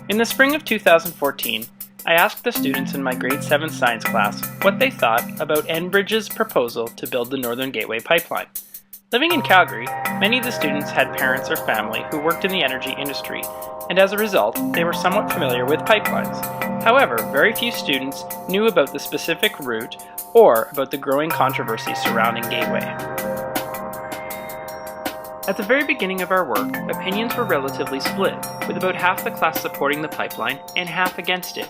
In the spring of 2014, I asked the students in my grade 7 science class what they thought about Enbridge's proposal to build the Northern Gateway pipeline. Living in Calgary, many of the students had parents or family who worked in the energy industry, and as a result, they were somewhat familiar with pipelines. However, very few students knew about the specific route or about the growing controversy surrounding Gateway. At the very beginning of our work, opinions were relatively split, with about half the class supporting the pipeline and half against it.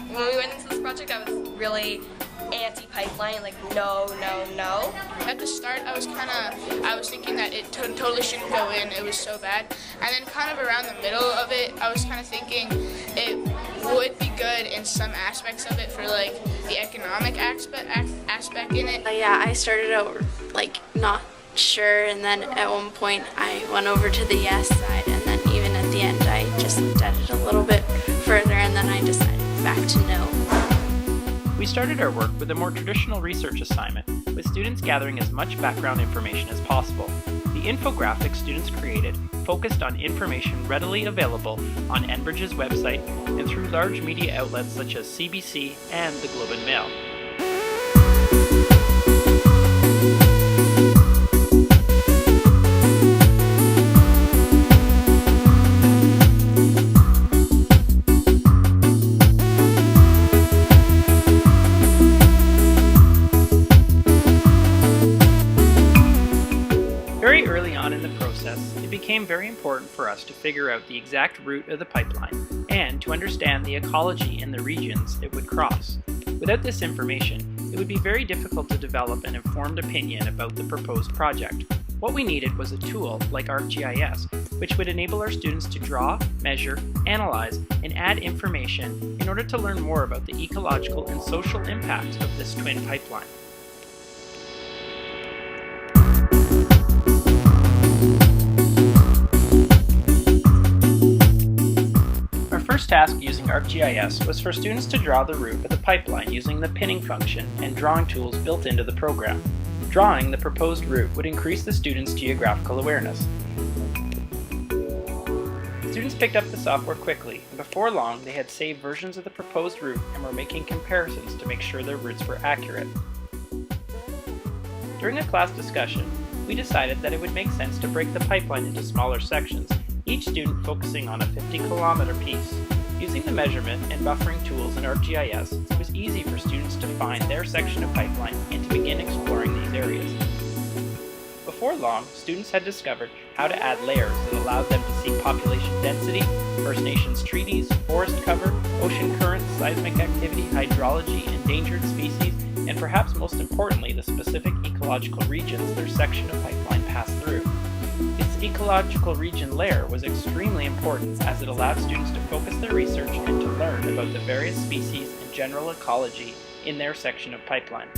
When we went into this project, I was really anti-pipeline, like no. At the start, I was thinking that it totally shouldn't go in, it was so bad. And then kind of around the middle of it, I was kind of thinking it would be good in some aspects of it for like the economic aspect in it. Yeah, I started out like not sure, and then at one point I went over to the yes side, and then even at the end I just looked at it a little bit further, and then I decided back to no. We started our work with a more traditional research assignment, with students gathering as much background information as possible. The infographics students created focused on information readily available on Enbridge's website and through large media outlets such as CBC and the Globe and Mail. Very early on in the process, it became very important for us to figure out the exact route of the pipeline and to understand the ecology in the regions it would cross. Without this information, it would be very difficult to develop an informed opinion about the proposed project. What we needed was a tool like ArcGIS, which would enable our students to draw, measure, analyze, and add information in order to learn more about the ecological and social impacts of this twin pipeline. First task using ArcGIS was for students to draw the route of the pipeline using the pinning function and drawing tools built into the program. Drawing the proposed route would increase the students' geographical awareness. Students picked up the software quickly, and before long they had saved versions of the proposed route and were making comparisons to make sure their routes were accurate. During a class discussion, we decided that it would make sense to break the pipeline into smaller sections, each student focusing on a 50-kilometer piece. Using the measurement and buffering tools in ArcGIS, it was easy for students to find their section of pipeline and to begin exploring these areas. Before long, students had discovered how to add layers that allowed them to see population density, First Nations treaties, forest cover, ocean currents, seismic activity, hydrology, endangered species, and perhaps most importantly, the specific ecological regions their section of pipeline passed through. Its ecological region layer was extremely important as it allowed students to focus their research and to learn about the various species and general ecology in their section of pipeline.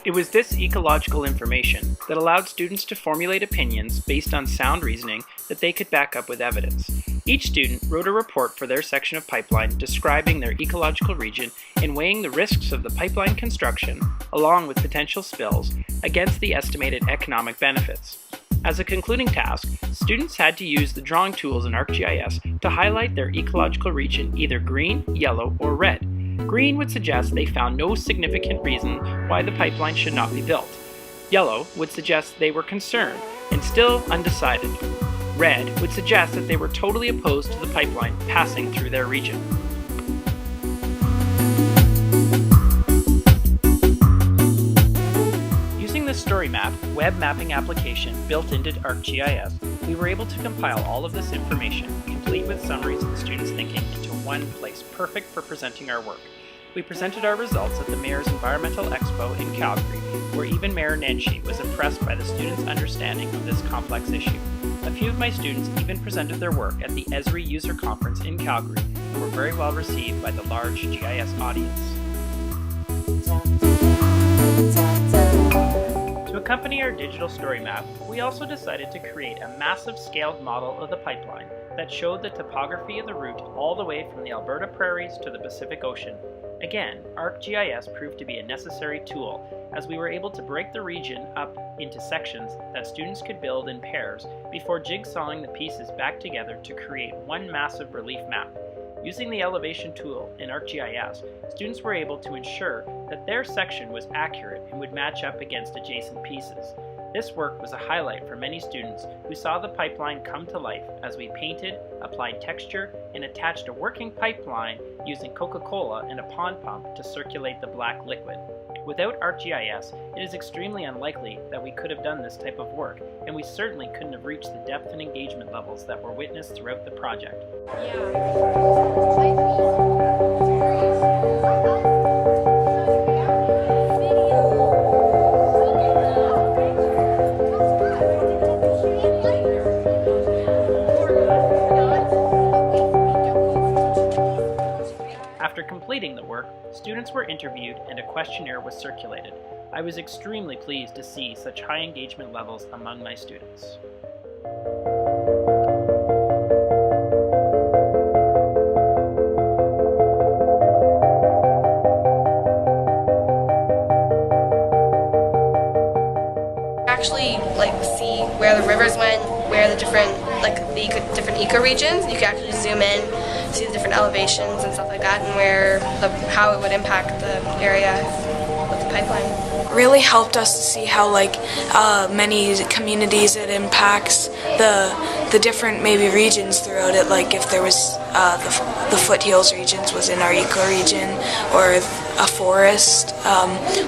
It was this ecological information that allowed students to formulate opinions based on sound reasoning that they could back up with evidence. Each student wrote a report for their section of pipeline describing their ecological region and weighing the risks of the pipeline construction, along with potential spills, against the estimated economic benefits. As a concluding task, students had to use the drawing tools in ArcGIS to highlight their ecological region either green, yellow, or red. Green would suggest they found no significant reason why the pipeline should not be built. Yellow would suggest they were concerned and still undecided. Red would suggest that they were totally opposed to the pipeline passing through their region. Using the Story Map web mapping application built into ArcGIS, we were able to compile all of this information, complete with summaries of the students' thinking, into one place, perfect for presenting our work. We presented our results at the Mayor's Environmental Expo in Calgary, where even Mayor Nenshi was impressed by the students' understanding of this complex issue. A few of my students even presented their work at the Esri User Conference in Calgary and were very well received by the large GIS audience. To accompany our digital story map, we also decided to create a massive scaled model of the pipeline that showed the topography of the route all the way from the Alberta prairies to the Pacific Ocean. Again, ArcGIS proved to be a necessary tool as we were able to break the region up into sections that students could build in pairs before jigsawing the pieces back together to create one massive relief map. Using the elevation tool in ArcGIS, students were able to ensure that their section was accurate and would match up against adjacent pieces. This work was a highlight for many students who saw the pipeline come to life as we painted, applied texture, and attached a working pipeline using Coca-Cola and a pond pump to circulate the black liquid. Without ArcGIS, it is extremely unlikely that we could have done this type of work, and we certainly couldn't have reached the depth and engagement levels that were witnessed throughout the project. After completing the work, students were interviewed and a questionnaire was circulated. I was extremely pleased to see such high engagement levels among my students. Actually see where the rivers went, where the different different ecoregions. You can actually zoom in, see the different elevations and stuff like that, and how it would impact the area with the pipeline. Really helped us to see how many communities it impacts, the different maybe regions throughout it, like if there was the foothills regions was in our ecoregion, or a forest,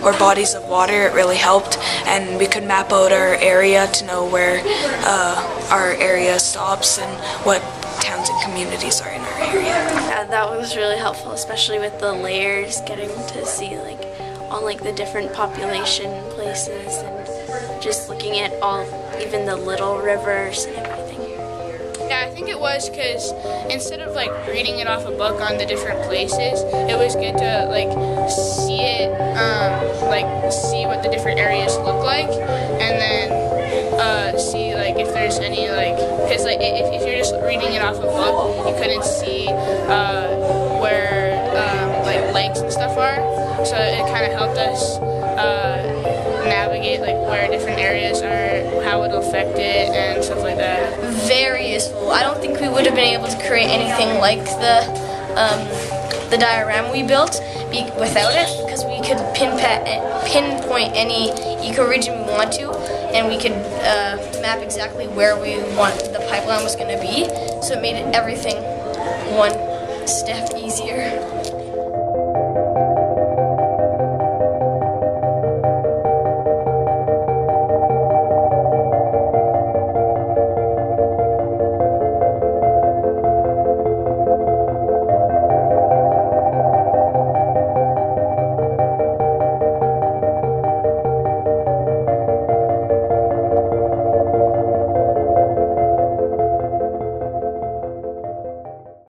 or bodies of water. It really helped, and we could map out our area to know where our area stops and what towns and communities are in our area. Yeah, that was really helpful, especially with the layers, getting to see all the different population places, and just looking at even the little rivers and everything. Yeah, I think it was because instead of reading it off a book on the different places, it was good to see it, see what the different areas look like, and then see if there's any because if you're just reading it off a book, you couldn't see where lakes and stuff are. So it kind of helped us navigate where different areas are, how it'll affect it, and stuff like that. Very useful. I don't think we would have been able to create anything like the diagram we built without it, because we could pinpoint any ecoregion we want to, and we could map exactly where we want the pipeline was going to be. So it made everything one step easier.